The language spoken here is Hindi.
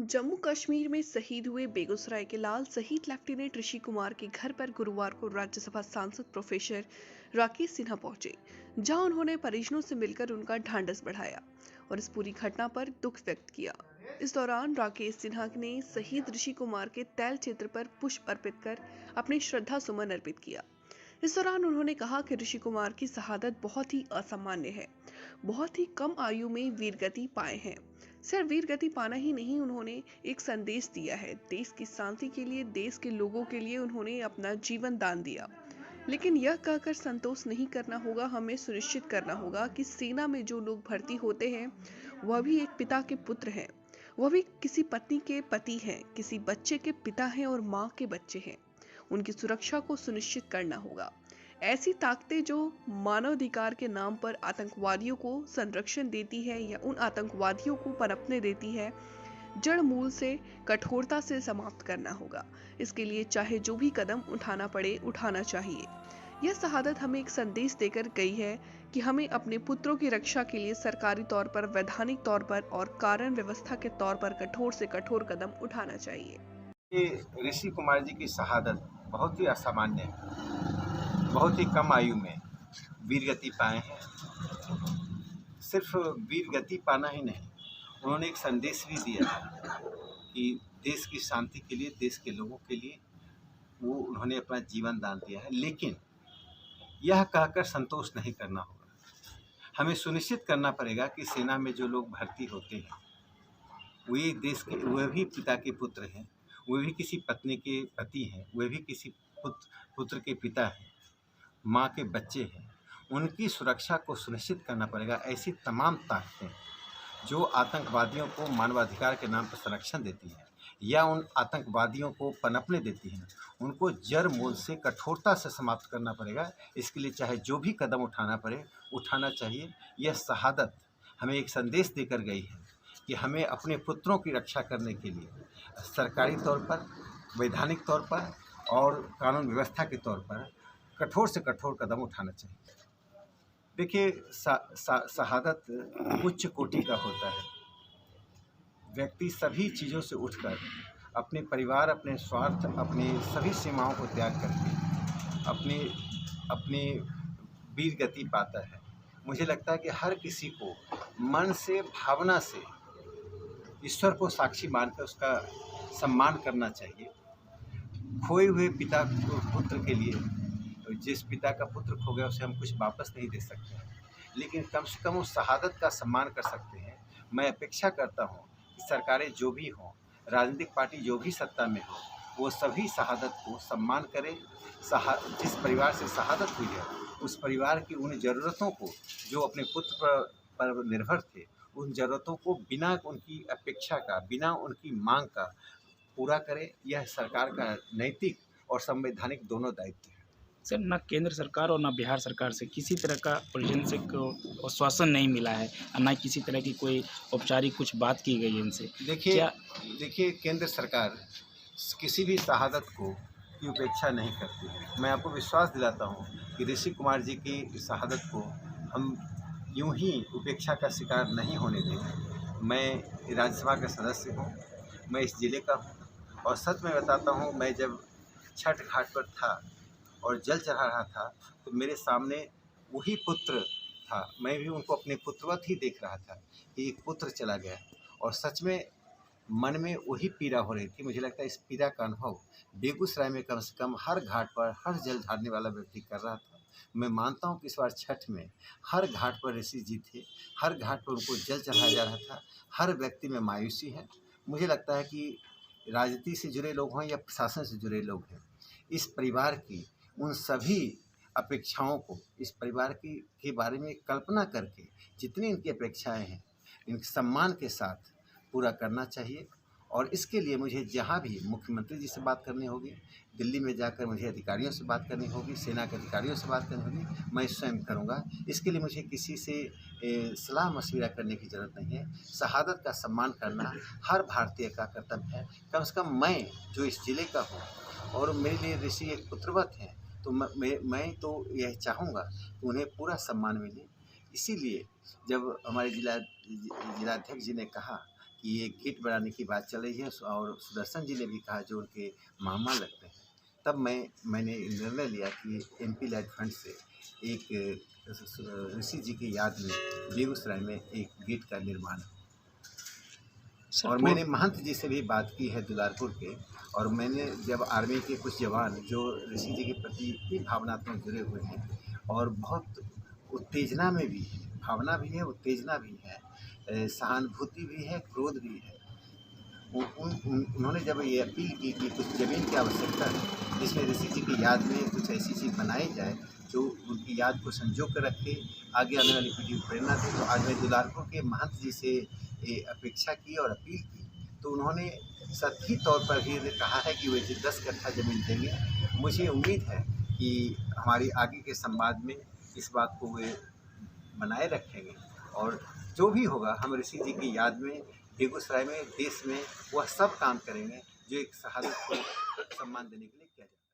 जम्मू कश्मीर में शहीद हुए बेगूसराय के लाल शहीद लेफ्टिनेंट ऋषि कुमार के घर पर गुरुवार को राज्यसभा सांसद प्रोफेसर राकेश सिन्हा पहुंचे, जहां उन्होंने परिजनों से मिलकर उनका ढांढस बढ़ाया और इस पूरी घटना पर दुख व्यक्त किया। इस दौरान राकेश सिन्हा ने शहीद ऋषि कुमार के तैल चित्र पर पुष्प अर्पित कर अपनी श्रद्धा सुमन अर्पित किया। इस दौरान उन्होंने कहा कि ऋषि कुमार की शहादत बहुत ही असामान्य है। बहुत ही कम आयु में वीरगति पाए हैं। सिर्फ वीरगति पाना ही नहीं, उन्होंने एक संदेश दिया है। देश की शांति के लिए, देश के लोगों के लिए उन्होंने अपना जीवन दान दिया। लेकिन यह कहकर संतोष नहीं करना होगा, हमें सुनिश्चित करना होगा कि सेना में जो लोग भर्ती होते हैं वह भी एक पिता के पुत्र हैं, वह भी किसी पत्नी के पति हैं, किसी बच्चे के पिता हैं और माँ के बच्चे हैं। उनकी सुरक्षा को सुनिश्चित करना होगा। ऐसी ताकतें जो मानवाधिकार के नाम पर आतंकवादियों को संरक्षण देती है या उन आतंकवादियों को पनपने देती है, जड़ मूल से कठोरता से समाप्त करना होगा। इसके लिए चाहे जो भी कदम उठाना पड़े, उठाना चाहिए। यह शहादत हमें एक संदेश देकर गई है कि हमें अपने पुत्रों की रक्षा के लिए सरकारी तौर पर, वैधानिक तौर पर और कारण व्यवस्था के तौर पर कठोर से कठोर कदम उठाना चाहिए। ये ऋषि कुमार जी की शहादत बहुत ही असामान्य है। बहुत ही कम आयु में वीरगति पाए हैं। सिर्फ वीरगति पाना ही नहीं, उन्होंने एक संदेश भी दिया है कि देश की शांति के लिए, देश के लोगों के लिए वो उन्होंने अपना जीवन दान दिया है। लेकिन यह कहकर संतोष नहीं करना होगा। हमें सुनिश्चित करना पड़ेगा कि सेना में जो लोग भर्ती होते हैं वे देश के, वे भी पिता के पुत्र हैं, वे भी किसी पत्नी के पति हैं, वे भी किसी पुत्र के पिता हैं, माँ के बच्चे हैं। उनकी सुरक्षा को सुनिश्चित करना पड़ेगा। ऐसी तमाम ताकतें जो आतंकवादियों को मानवाधिकार के नाम पर संरक्षण देती हैं या उन आतंकवादियों को पनपने देती हैं, उनको जड़ मूल से कठोरता से समाप्त करना पड़ेगा। इसके लिए चाहे जो भी कदम उठाना पड़े, उठाना चाहिए। यह शहादत हमें एक संदेश देकर गई है कि हमें अपने पुत्रों की रक्षा करने के लिए सरकारी तौर पर, वैधानिक तौर पर और कानून व्यवस्था के तौर पर कठोर से कठोर कदम उठाना चाहिए। देखिए, शहादत उच्च कोटि का होता है। व्यक्ति सभी चीज़ों से उठकर अपने परिवार, अपने स्वार्थ, अपनी सभी सीमाओं को त्याग करके अपनी अपनी वीर गति पाता है। मुझे लगता है कि हर किसी को मन से, भावना से ईश्वर को साक्षी मानकर उसका सम्मान करना चाहिए। खोए हुए पिता पुत्र के लिए, तो जिस पिता का पुत्र खो गया उसे हम कुछ वापस नहीं दे सकते हैं, लेकिन कम से कम उस शहादत का सम्मान कर सकते हैं। मैं अपेक्षा करता हूँ कि सरकारें जो भी हों, राजनीतिक पार्टी जो भी सत्ता में हो, वो सभी शहादत को सम्मान करें। जिस परिवार से शहादत हुई है उस परिवार की उन ज़रूरतों को, जो अपने पुत्र पर निर्भर थे, उन ज़रूरतों को बिना उनकी अपेक्षा का, बिना उनकी मांग का पूरा करे। यह सरकार का नैतिक और संवैधानिक दोनों दायित्व है। सर, ना केंद्र सरकार और ना बिहार सरकार से किसी तरह का परिजन से आश्वासन नहीं मिला है और ना किसी तरह की कोई औपचारिक कुछ बात की गई है इनसे। देखिए क्या देखिए केंद्र सरकार किसी भी शहादत को की उपेक्षा नहीं करती है। मैं आपको विश्वास दिलाता हूँ कि ऋषि कुमार जी की शहादत को हम यूं ही उपेक्षा का शिकार नहीं होने देंगे। मैं राज्यसभा का सदस्य हूँ, मैं इस ज़िले का हूँ और सच में बताता हूँ, मैं जब छठ घाट पर था और जल चढ़ा रहा था तो मेरे सामने वही पुत्र था। मैं भी उनको अपने पुत्रवत ही देख रहा था कि एक पुत्र चला गया और सच में मन में वही पीड़ा हो रही थी। मुझे लगता है इस पीड़ा का अनुभव बेगूसराय में कम से कम हर घाट पर हर जल ढारने वाला व्यक्ति कर रहा था। मैं मानता हूँ कि इस बार छठ में हर घाट पर ऋषि जी थे, हर घाट पर उनको जल चढ़ाया जा रहा था। हर व्यक्ति में मायूसी है। मुझे लगता है कि राजनीति से जुड़े लोग हों या प्रशासन से जुड़े लोग हैं, इस परिवार की उन सभी अपेक्षाओं को, इस परिवार की के बारे में कल्पना करके जितनी इनकी अपेक्षाएं हैं, इनके सम्मान के साथ पूरा करना चाहिए। और इसके लिए मुझे जहाँ भी मुख्यमंत्री जी से बात करनी होगी, दिल्ली में जाकर मुझे अधिकारियों से बात करनी होगी, सेना के अधिकारियों से बात करनी होगी, मैं स्वयं करूँगा। इसके लिए मुझे किसी से सलाह मशविरा करने की ज़रूरत नहीं है। शहादत का सम्मान करना हर भारतीय का कर्तव्य है। कम से कम मैं जो इस ज़िले का हूँ और मेरे लिए ऋषि एक पुत्रवत हैं, तो मैं तो यह चाहूँगा कि उन्हें पूरा सम्मान मिले। इसीलिए जब हमारे जिलाध्यक्ष जी ने कहा कि ये गेट बनाने की बात चल रही है और सुदर्शन जी ने भी कहा जो उनके मामा लगते हैं। तब मैंने निर्णय लिया कि एमपी लैंड फंड से एक ऋषि जी की याद में बेगूसराय में एक गेट का निर्माण हो। और मैंने महंत जी से भी बात की है दुलारपुर के, और मैंने जब आर्मी के कुछ जवान जो ऋषि जी के प्रति भी भावनात्मक जुड़े हुए हैं और बहुत उत्तेजना में भी है, भावना भी है, उत्तेजना भी है, सहानुभूति भी है, क्रोध भी है, उन्होंने जब ये अपील की कि कुछ ज़मीन की आवश्यकता है जिसमें ऋषि जी की याद में कुछ ऐसी चीज़ बनाई जाए जो उनकी याद को संजो कर रखे, आगे आने वाली पीढ़ी को प्रेरणा दे। तो आज मैं दुलारपुर के महंत जी से ये अपेक्षा की और अपील की, तो उन्होंने सतही तौर पर भी कहा है कि वे 10 कट्ठा ज़मीन देंगे। मुझे उम्मीद है कि हमारी आगे के संवाद में इस बात को वे बनाए रखेंगे और जो भी होगा हम ऋषि जी की याद में बेगूसराय में, देश में वह सब काम करेंगे जो एक शहादत को सम्मान देने के लिए किया जाए।